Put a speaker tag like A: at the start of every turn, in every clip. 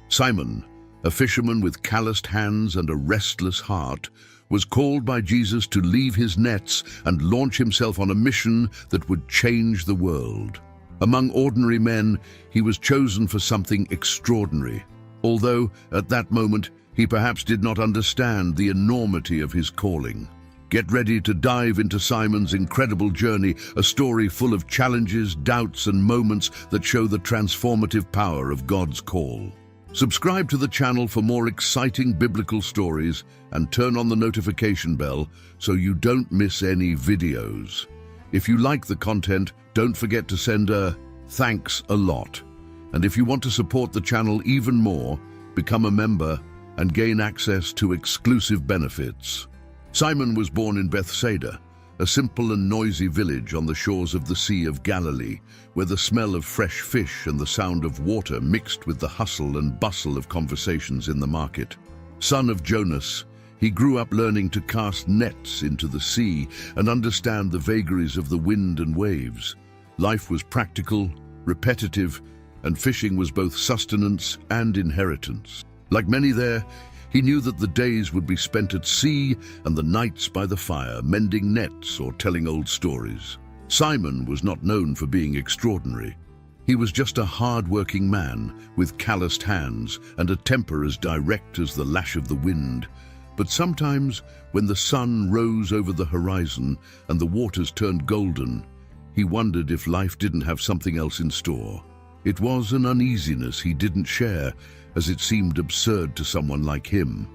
A: Simon, a fisherman with calloused hands and a restless heart, was called by Jesus to leave his nets and launch himself on a mission that would change the world. Among ordinary men, he was chosen for something extraordinary, although at that moment he perhaps did not understand the enormity of his calling. Get ready to dive into Simon's incredible journey, a story full of challenges, doubts, and moments that show the transformative power of God's call. Subscribe to the channel for more exciting biblical stories and turn on the notification bell so you don't miss any videos. If you like the content, don't forget to send a thanks a lot. And if you want to support the channel even more, become a member and gain access to exclusive benefits. Simon was born in Bethsaida, a simple and noisy village on the shores of the Sea of Galilee, where the smell of fresh fish and the sound of water mixed with the hustle and bustle of conversations in the market. Son of Jonah, he grew up learning to cast nets into the sea and understand the vagaries of the wind and waves. Life was practical, repetitive, and fishing was both sustenance and inheritance. Like many there, he knew that the days would be spent at sea and the nights by the fire, mending nets or telling old stories. Simon was not known for being extraordinary. He was just a hard-working man with calloused hands and a temper as direct as the lash of the wind. But sometimes, when the sun rose over the horizon and the waters turned golden, he wondered if life didn't have something else in store. It was an uneasiness he didn't share, as it seemed absurd to someone like him.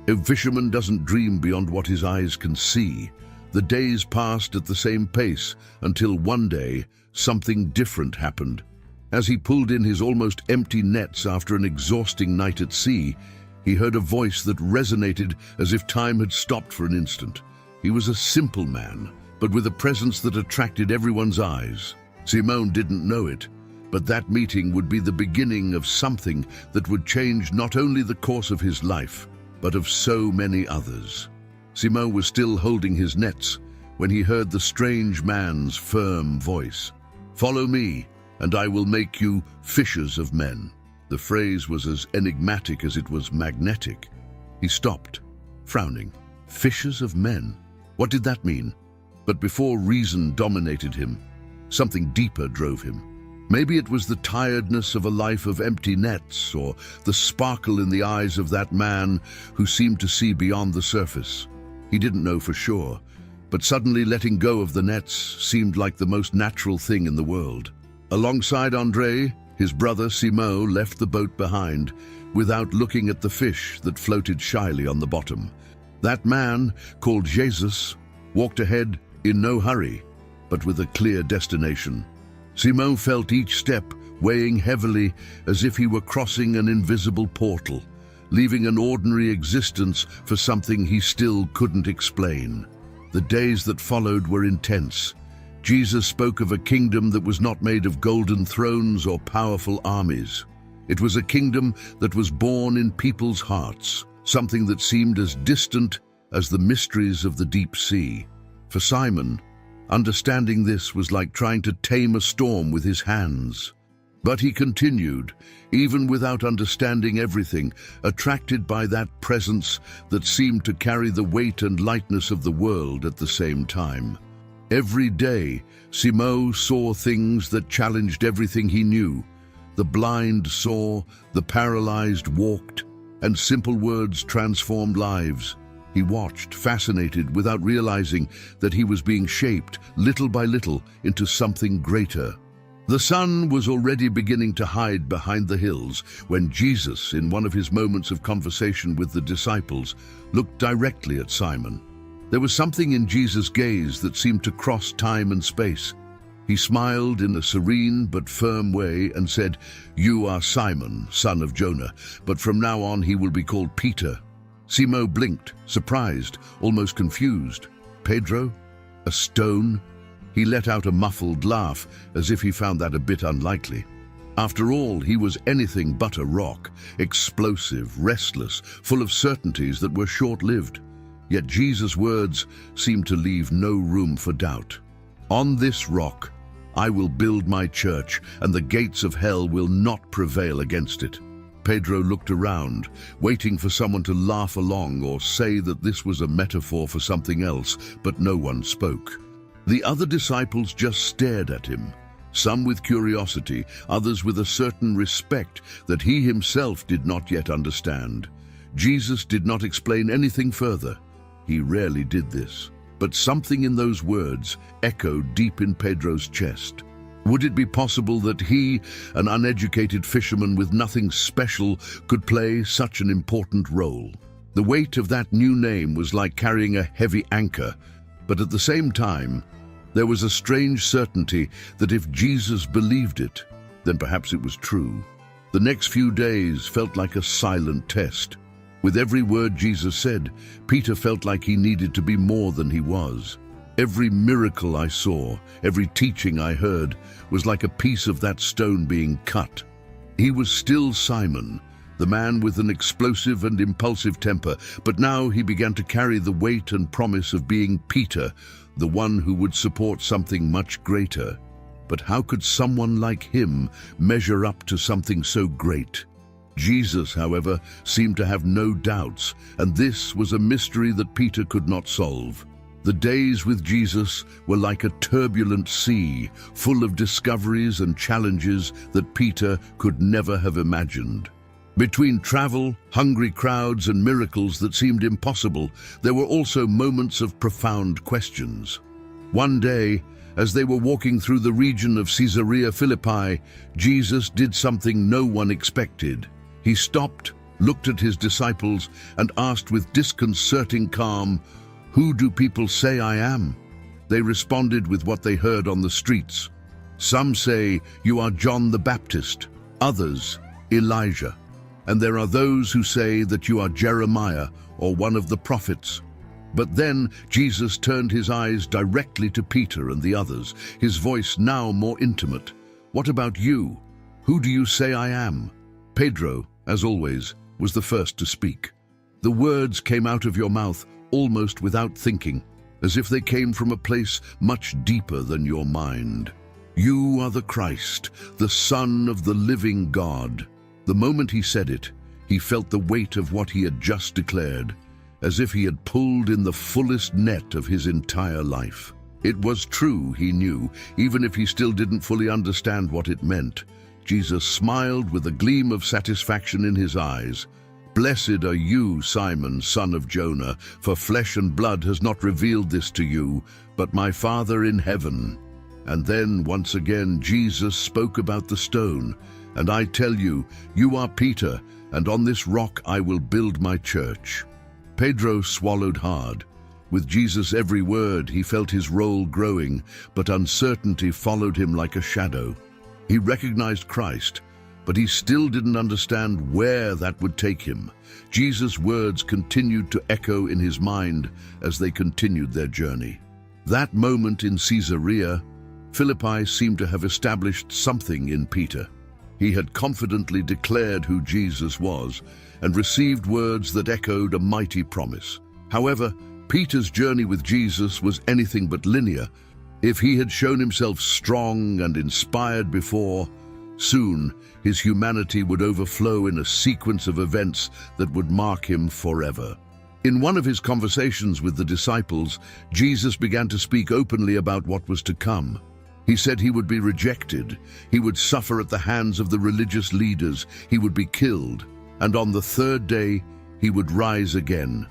A: A fisherman doesn't dream beyond what his eyes can see. The days passed at the same pace until one day something different happened. As he pulled in his almost empty nets after an exhausting night at sea, he heard a voice that resonated as if time had stopped for an instant. He was a simple man, but with a presence that attracted everyone's eyes. Simon didn't know it, but that meeting would be the beginning of something that would change not only the course of his life, but of so many others. Simon was still holding his nets when he heard the strange man's firm voice. "Follow me, and I will make you fishers of men." The phrase was as enigmatic as it was magnetic. He stopped, frowning. Fishers of men? What did that mean? But before reason dominated him, something deeper drove him. Maybe it was the tiredness of a life of empty nets, or the sparkle in the eyes of that man who seemed to see beyond the surface. He didn't know for sure, but suddenly letting go of the nets seemed like the most natural thing in the world. Alongside André, his brother Simon left the boat behind, without looking at the fish that floated shyly on the bottom. That man, called Jesus, walked ahead in no hurry, but with a clear destination. Simon felt each step weighing heavily as if he were crossing an invisible portal, leaving an ordinary existence for something he still couldn't explain. The days that followed were intense. Jesus spoke of a kingdom that was not made of golden thrones or powerful armies. It was a kingdom that was born in people's hearts, something that seemed as distant as the mysteries of the deep sea. For Simon, understanding this was like trying to tame a storm with his hands. But he continued, even without understanding everything, attracted by that presence that seemed to carry the weight and lightness of the world at the same time. Every day, Simon saw things that challenged everything he knew. The blind saw, the paralyzed walked, and simple words transformed lives. He watched, fascinated, without realizing that he was being shaped, little by little, into something greater. The sun was already beginning to hide behind the hills when Jesus, in one of his moments of conversation with the disciples, looked directly at Simon. There was something in Jesus' gaze that seemed to cross time and space. He smiled in a serene but firm way and said, "You are Simon, son of Jonah, but from now on he will be called Peter." Simon blinked, surprised, almost confused. "Pedro? A stone?" He let out a muffled laugh, as if he found that a bit unlikely. After all, he was anything but a rock, explosive, restless, full of certainties that were short-lived. Yet Jesus' words seemed to leave no room for doubt. "On this rock I will build my church, and the gates of hell will not prevail against it." Pedro looked around, waiting for someone to laugh along or say that this was a metaphor for something else, but no one spoke. The other disciples just stared at him, some with curiosity, others with a certain respect that he himself did not yet understand. Jesus did not explain anything further. He rarely did this, but something in those words echoed deep in Pedro's chest. Would it be possible that he, an uneducated fisherman with nothing special, could play such an important role? The weight of that new name was like carrying a heavy anchor, but at the same time, there was a strange certainty that if Jesus believed it, then perhaps it was true. The next few days felt like a silent test. With every word Jesus said, Peter felt like he needed to be more than he was. Every miracle I saw, every teaching I heard, was like a piece of that stone being cut. He was still Simon, the man with an explosive and impulsive temper, but now he began to carry the weight and promise of being Peter, the one who would support something much greater. But how could someone like him measure up to something so great? Jesus, however, seemed to have no doubts, and this was a mystery that Peter could not solve. The days with Jesus were like a turbulent sea, full of discoveries and challenges that Peter could never have imagined. Between travel, hungry crowds, and miracles that seemed impossible, there were also moments of profound questions. One day, as they were walking through the region of Caesarea Philippi, Jesus did something no one expected. He stopped, looked at his disciples, and asked with disconcerting calm, "Who do people say I am?" They responded with what they heard on the streets. Some say, "You are John the Baptist," others, "Elijah," and there are those who say that you are Jeremiah or one of the prophets. But then Jesus turned his eyes directly to Peter and the others, his voice now more intimate. "What about you? Who do you say I am?" Pedro, as always, was the first to speak. The words came out of your mouth almost without thinking, as if they came from a place much deeper than your mind. "You are the Christ, the Son of the living God." The moment he said it, he felt the weight of what he had just declared, as if he had pulled in the fullest net of his entire life. It was true, he knew, even if he still didn't fully understand what it meant. Jesus smiled with a gleam of satisfaction in his eyes. "Blessed are you, Simon, son of Jonah, for flesh and blood has not revealed this to you, but my Father in heaven." And then, once again, Jesus spoke about the stone. "And I tell you, you are Peter, and on this rock I will build my church." Pedro swallowed hard. With Jesus' every word, he felt his role growing, but uncertainty followed him like a shadow. He recognized Christ, but he still didn't understand where that would take him. Jesus' words continued to echo in his mind as they continued their journey. That moment in Caesarea Philippi seemed to have established something in Peter. He had confidently declared who Jesus was and received words that echoed a mighty promise. However, Peter's journey with Jesus was anything but linear. If he had shown himself strong and inspired before, soon his humanity would overflow in a sequence of events that would mark him forever. In one of his conversations with the disciples, Jesus began to speak openly about what was to come. He said he would be rejected, he would suffer at the hands of the religious leaders, he would be killed, and on the third day he would rise again.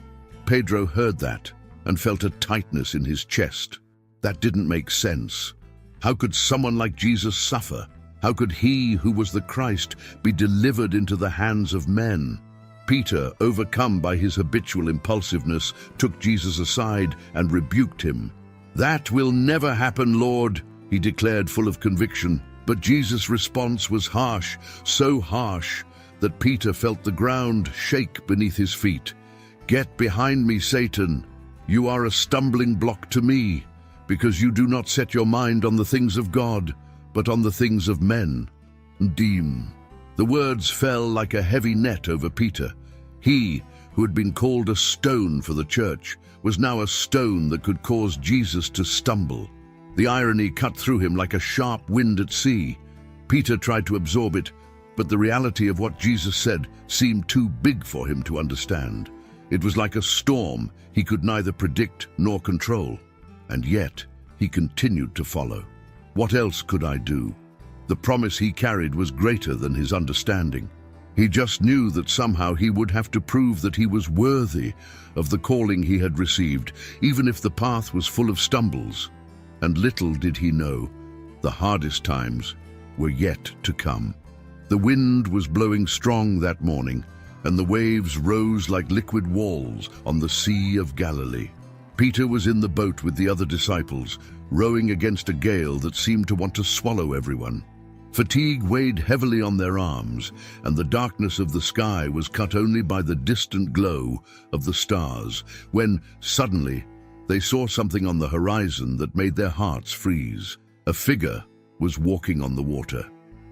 A: Pedro heard that and felt a tightness in his chest. That didn't make sense. How could someone like Jesus suffer? How could he, who was the Christ, be delivered into the hands of men? Peter, overcome by his habitual impulsiveness, took Jesus aside and rebuked him. "That will never happen, Lord," he declared, full of conviction. But Jesus' response was harsh, so harsh that Peter felt the ground shake beneath his feet. "Get behind me, Satan. You are a stumbling block to me, because you do not set your mind on the things of God, but on the things of men." Deem. The words fell like a heavy net over Peter. He, who had been called a stone for the church, was now a stone that could cause Jesus to stumble. The irony cut through him like a sharp wind at sea. Peter tried to absorb it, But the reality of what Jesus said seemed too big for him to understand. It was like a storm he could neither predict nor control. And yet, he continued to follow. What else could I do? The promise he carried was greater than his understanding. He just knew that somehow he would have to prove that he was worthy of the calling he had received, even if the path was full of stumbles. And little did he know, the hardest times were yet to come. The wind was blowing strong that morning, and the waves rose like liquid walls on the Sea of Galilee. Peter was in the boat with the other disciples, rowing against a gale that seemed to want to swallow everyone. Fatigue weighed heavily on their arms, and the darkness of the sky was cut only by the distant glow of the stars, when, suddenly, they saw something on the horizon that made their hearts freeze. A figure was walking on the water.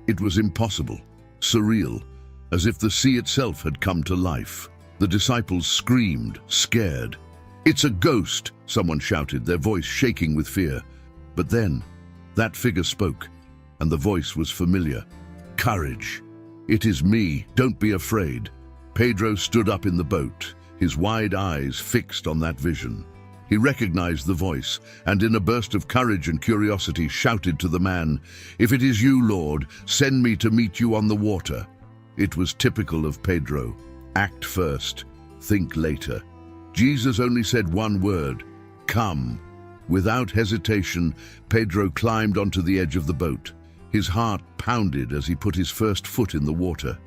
A: It was impossible, surreal, as if the sea itself had come to life. The disciples screamed, scared. "It's a ghost!" someone shouted, their voice shaking with fear. But then, that figure spoke, and the voice was familiar. "Courage! It is me, don't be afraid." Pedro stood up in the boat, his wide eyes fixed on that vision. He recognized the voice, and in a burst of courage and curiosity shouted to the man, "If it is you, Lord, send me to meet you on the water." It was typical of Pedro. Act first, think later. Jesus only said one word, "Come." Without hesitation, Pedro climbed onto the edge of the boat. His heart pounded as he put his first foot in the water.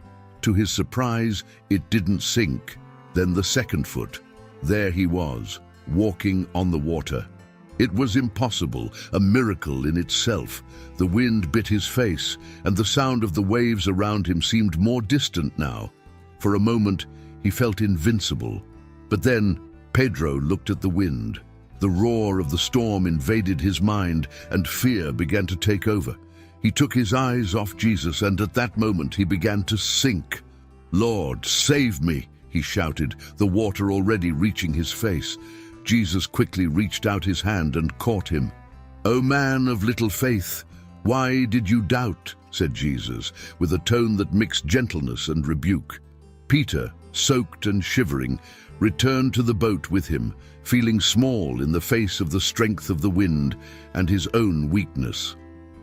A: To his surprise, it didn't sink. Then the second foot. There he was, walking on the water. It was impossible, a miracle in itself. The wind bit his face, and the sound of the waves around him seemed more distant now. For a moment, he felt invincible. But then, Pedro looked at the wind. The roar of the storm invaded his mind, and fear began to take over. He took his eyes off Jesus, and at that moment he began to sink. "Lord, save me!" he shouted, the water already reaching his face. Jesus quickly reached out his hand and caught him. "O man of little faith, why did you doubt?" said Jesus, with a tone that mixed gentleness and rebuke. Peter, soaked and shivering, returned to the boat with him, feeling small in the face of the strength of the wind and his own weakness.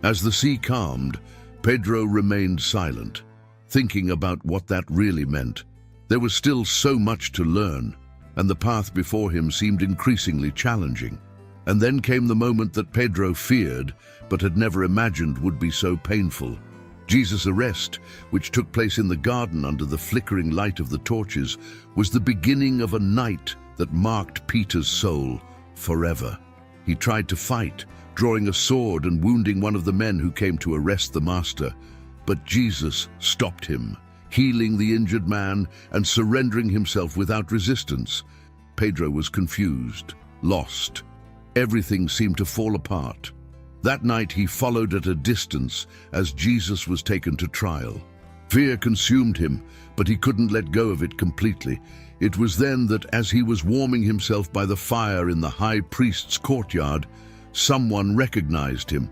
A: As the sea calmed, Pedro remained silent, thinking about what that really meant. There was still so much to learn, and the path before him seemed increasingly challenging. And then came the moment that Pedro feared, but had never imagined would be so painful. Jesus' arrest, which took place in the garden under the flickering light of the torches, was the beginning of a night that marked Peter's soul forever. He tried to fight, drawing a sword and wounding one of the men who came to arrest the master. But Jesus stopped him, healing the injured man and surrendering himself without resistance. Pedro was confused, lost. Everything seemed to fall apart. That night he followed at a distance as Jesus was taken to trial. Fear consumed him, but he couldn't let go of it completely. It was then that as he was warming himself by the fire in the high priest's courtyard, someone recognized him.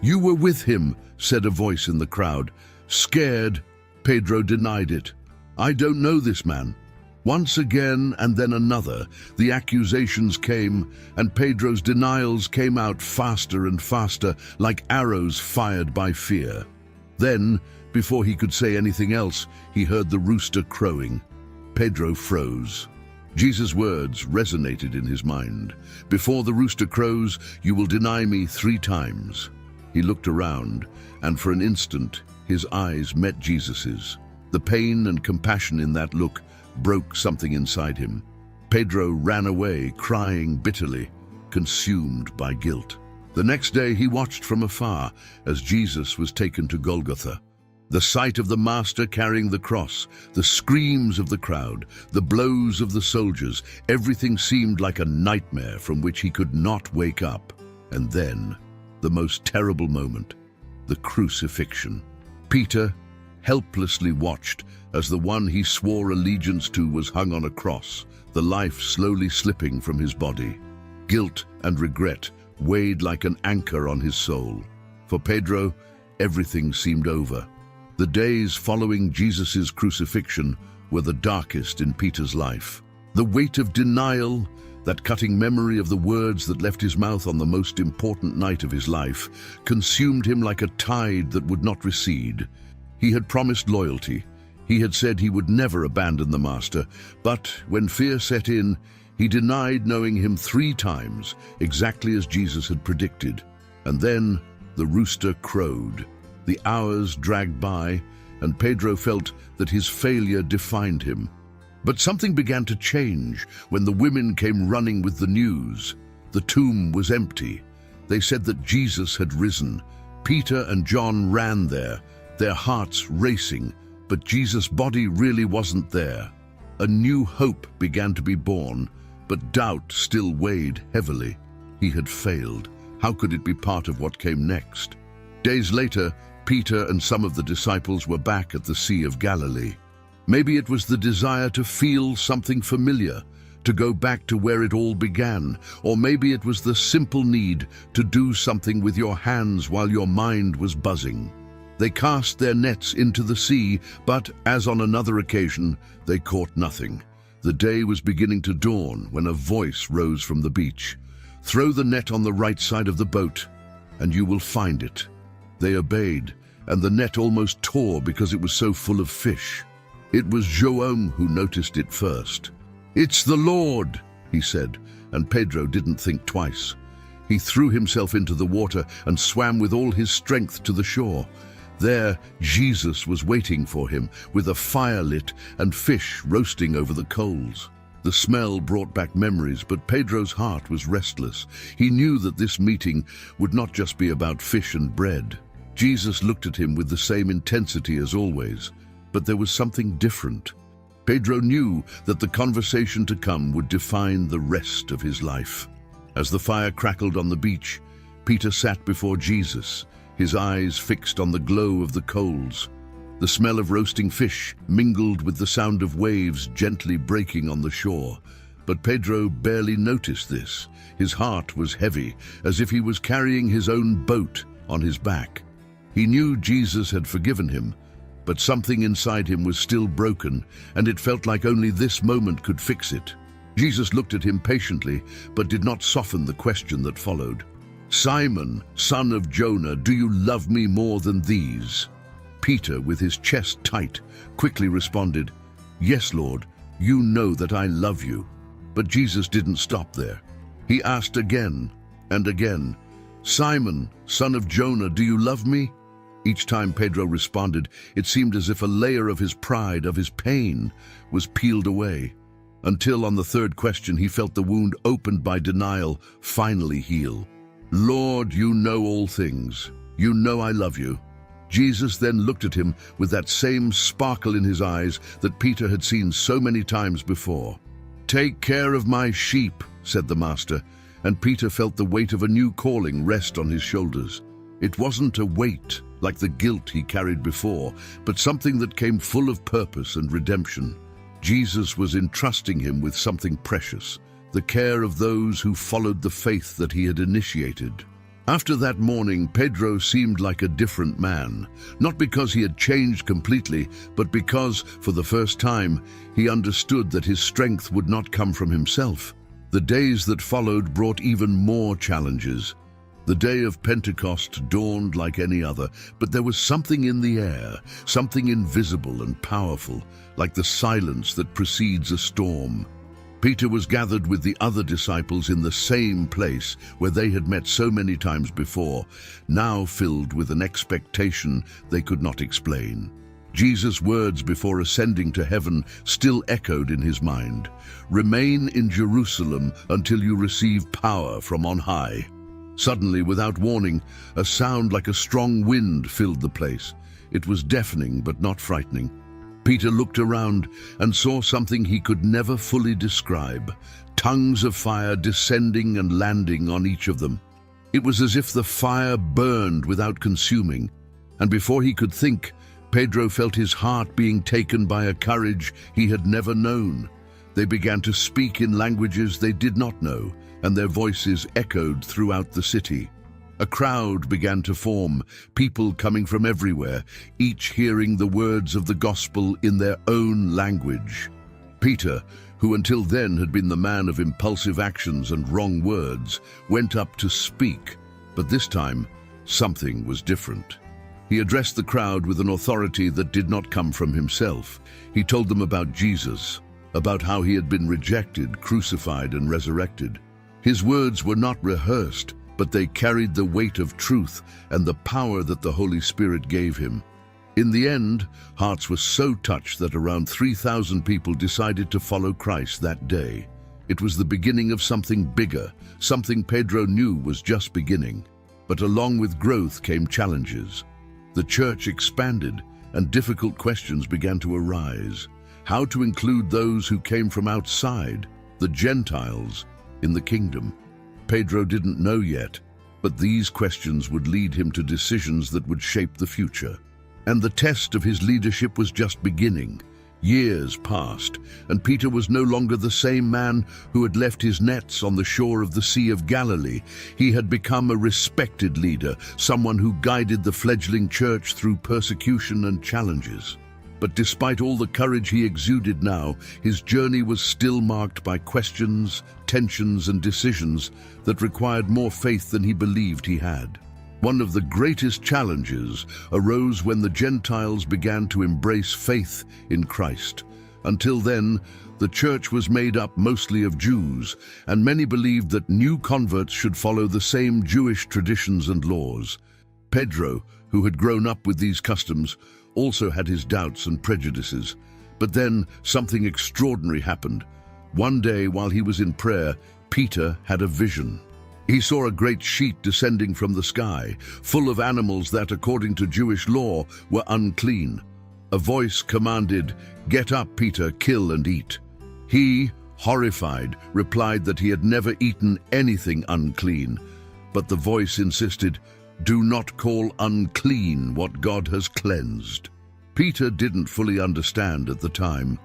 A: "You were with him," said a voice in the crowd. Scared, Pedro denied it. "I don't know this man." Once again, and then another, the accusations came, and Pedro's denials came out faster and faster, like arrows fired by fear. Then, before he could say anything else, he heard the rooster crowing. Pedro froze. Jesus' words resonated in his mind. "Before the rooster crows, you will deny me 3 times." He looked around, and for an instant, his eyes met Jesus's. The pain and compassion in that look broke something inside him. Pedro ran away, crying bitterly, consumed by guilt. The next day he watched from afar as Jesus was taken to Golgotha. The sight of the Master carrying the cross, the screams of the crowd, the blows of the soldiers, everything seemed like a nightmare from which he could not wake up. And then, the most terrible moment, the crucifixion. Peter helplessly watched as the one he swore allegiance to was hung on a cross, the life slowly slipping from his body. Guilt and regret weighed like an anchor on his soul. For Pedro, everything seemed over. The days following Jesus' crucifixion were the darkest in Peter's life. The weight of denial, that cutting memory of the words that left his mouth on the most important night of his life, consumed him like a tide that would not recede. He had promised loyalty. He had said he would never abandon the Master, but when fear set in, he denied knowing him 3 times, exactly as Jesus had predicted. And then the rooster crowed. The hours dragged by, and Pedro felt that his failure defined him. But something began to change when the women came running with the news. The tomb was empty. They said that Jesus had risen. Peter and John ran there, their hearts racing, but Jesus' body really wasn't there. A new hope began to be born, but doubt still weighed heavily. He had failed. How could it be part of what came next? Days later, Peter and some of the disciples were back at the Sea of Galilee. Maybe it was the desire to feel something familiar, to go back to where it all began, or maybe it was the simple need to do something with your hands while your mind was buzzing. They cast their nets into the sea, but, as on another occasion, they caught nothing. The day was beginning to dawn when a voice rose from the beach. "Throw the net on the right side of the boat, and you will find it." They obeyed, and the net almost tore because it was so full of fish. It was Jonah who noticed it first. "It's the Lord," he said, and Pedro didn't think twice. He threw himself into the water and swam with all his strength to the shore. There, Jesus was waiting for him, with a fire lit and fish roasting over the coals. The smell brought back memories, but Pedro's heart was restless. He knew that this meeting would not just be about fish and bread. Jesus looked at him with the same intensity as always, but there was something different. Pedro knew that the conversation to come would define the rest of his life. As the fire crackled on the beach, Peter sat before Jesus, his eyes fixed on the glow of the coals. The smell of roasting fish mingled with the sound of waves gently breaking on the shore. But Pedro barely noticed this. His heart was heavy, as if he was carrying his own boat on his back. He knew Jesus had forgiven him, but something inside him was still broken, and it felt like only this moment could fix it. Jesus looked at him patiently, but did not soften the question that followed. "Simon, son of Jonah, do you love me more than these?" Peter, with his chest tight, quickly responded, "Yes, Lord, you know that I love you." But Jesus didn't stop there. He asked again and again, "Simon, son of Jonah, do you love me?" Each time Pedro responded, it seemed as if a layer of his pride, of his pain, was peeled away, until on the 3rd question he felt the wound opened by denial finally heal. "Lord, you know all things. You know I love you." Jesus then looked at him with that same sparkle in his eyes that Peter had seen so many times before. "Take care of my sheep," said the Master, and Peter felt the weight of a new calling rest on his shoulders. It wasn't a weight like the guilt he carried before, but something that came full of purpose and redemption. Jesus was entrusting him with something precious, the care of those who followed the faith that he had initiated. After that morning, Pedro seemed like a different man, not because he had changed completely, but because, for the first time, he understood that his strength would not come from himself. The days that followed brought even more challenges. The day of Pentecost dawned like any other, but there was something in the air, something invisible and powerful, like the silence that precedes a storm. Peter was gathered with the other disciples in the same place where they had met so many times before, now filled with an expectation they could not explain. Jesus' words before ascending to heaven still echoed in his mind. "Remain in Jerusalem until you receive power from on high." Suddenly, without warning, a sound like a strong wind filled the place. It was deafening but not frightening. Peter looked around and saw something he could never fully describe, tongues of fire descending and landing on each of them. It was as if the fire burned without consuming, and before he could think, Pedro felt his heart being taken by a courage he had never known. They began to speak in languages they did not know, and their voices echoed throughout the city. A crowd began to form, people coming from everywhere, each hearing the words of the gospel in their own language. Peter, who until then had been the man of impulsive actions and wrong words, went up to speak, but this time something was different. He addressed the crowd with an authority that did not come from himself. He told them about Jesus, about how he had been rejected, crucified, and resurrected. His words were not rehearsed, but they carried the weight of truth and the power that the Holy Spirit gave him. In the end, hearts were so touched that around 3,000 people decided to follow Christ that day. It was the beginning of something bigger, something Pedro knew was just beginning. But along with growth came challenges. The church expanded, and difficult questions began to arise. How to include those who came from outside, the Gentiles, in the kingdom? Pedro didn't know yet, but these questions would lead him to decisions that would shape the future. And the test of his leadership was just beginning. Years passed, and Peter was no longer the same man who had left his nets on the shore of the Sea of Galilee. He had become a respected leader, someone who guided the fledgling church through persecution and challenges. But despite all the courage he exuded now, his journey was still marked by questions, tensions, and decisions that required more faith than he believed he had. One of the greatest challenges arose when the Gentiles began to embrace faith in Christ. Until then, the church was made up mostly of Jews, and many believed that new converts should follow the same Jewish traditions and laws. Pedro, who had grown up with these customs, also had his doubts and prejudices. But then something extraordinary happened. One day, while he was in prayer, Peter had a vision. He saw a great sheet descending from the sky, full of animals that, according to Jewish law, were unclean. A voice commanded, "Get up, Peter, kill and eat." He, horrified, replied that he had never eaten anything unclean. But the voice insisted, "Do not call unclean what God has cleansed." Peter didn't fully understand at the time,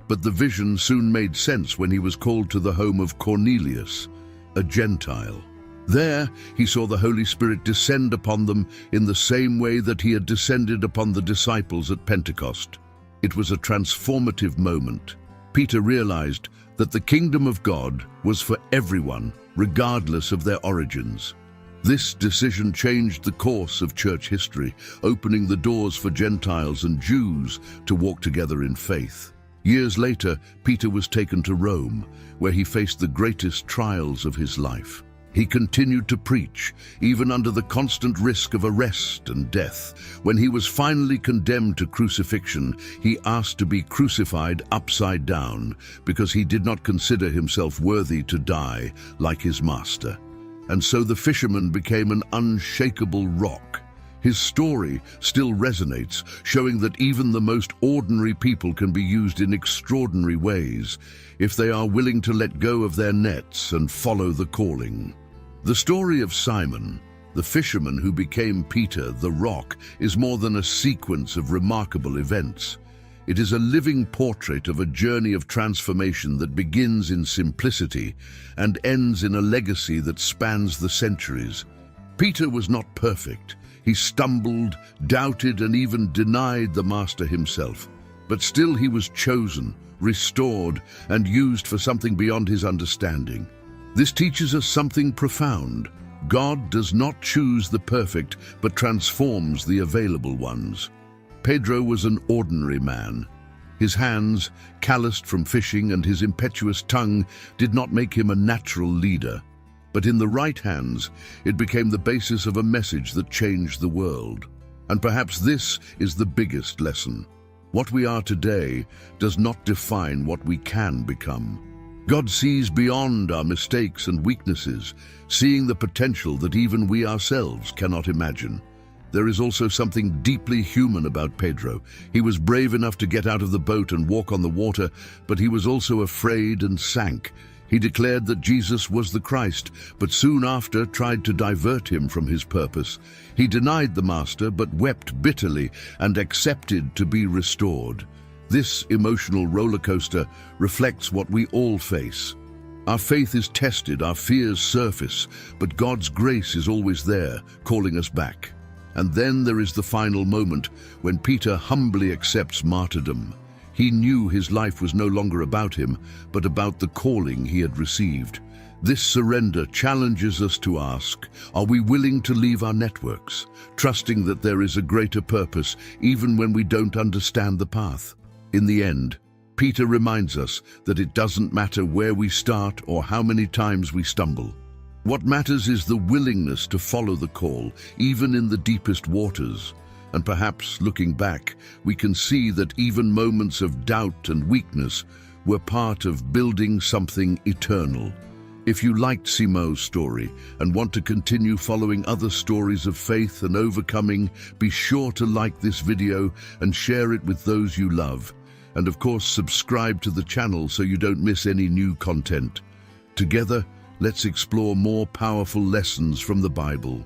A: but the vision soon made sense when he was called to the home of Cornelius, a Gentile. There, he saw the Holy Spirit descend upon them in the same way that he had descended upon the disciples at Pentecost. It was a transformative moment. Peter realized that the kingdom of God was for everyone, regardless of their origins. This decision changed the course of church history, opening the doors for Gentiles and Jews to walk together in faith. Years later, Peter was taken to Rome, where he faced the greatest trials of his life. He continued to preach, even under the constant risk of arrest and death. When he was finally condemned to crucifixion, he asked to be crucified upside down because he did not consider himself worthy to die like his master. And so the fisherman became an unshakable rock. His story still resonates, showing that even the most ordinary people can be used in extraordinary ways if they are willing to let go of their nets and follow the calling. The story of Simon, the fisherman who became Peter, the rock, is more than a sequence of remarkable events. It is a living portrait of a journey of transformation that begins in simplicity and ends in a legacy that spans the centuries. Peter was not perfect. He stumbled, doubted, and even denied the Master himself. But still he was chosen, restored, and used for something beyond his understanding. This teaches us something profound. God does not choose the perfect, but transforms the available ones. Pedro was an ordinary man. His hands, calloused from fishing, and his impetuous tongue did not make him a natural leader. But in the right hands, it became the basis of a message that changed the world. And perhaps this is the biggest lesson. What we are today does not define what we can become. God sees beyond our mistakes and weaknesses, seeing the potential that even we ourselves cannot imagine. There is also something deeply human about Pedro. He was brave enough to get out of the boat and walk on the water, but he was also afraid and sank. He declared that Jesus was the Christ, but soon after tried to divert him from his purpose. He denied the Master, but wept bitterly and accepted to be restored. This emotional roller coaster reflects what we all face. Our faith is tested, our fears surface, but God's grace is always there, calling us back. And then there is the final moment, when Peter humbly accepts martyrdom. He knew his life was no longer about him, but about the calling he had received. This surrender challenges us to ask, are we willing to leave our networks, trusting that there is a greater purpose even when we don't understand the path? In the end, Peter reminds us that it doesn't matter where we start or how many times we stumble. What matters is the willingness to follow the call, even in the deepest waters. And perhaps, looking back, we can see that even moments of doubt and weakness were part of building something eternal. If you liked Simo's story and want to continue following other stories of faith and overcoming, be sure to like this video and share it with those you love. And of course, subscribe to the channel so you don't miss any new content. Together, let's explore more powerful lessons from the Bible.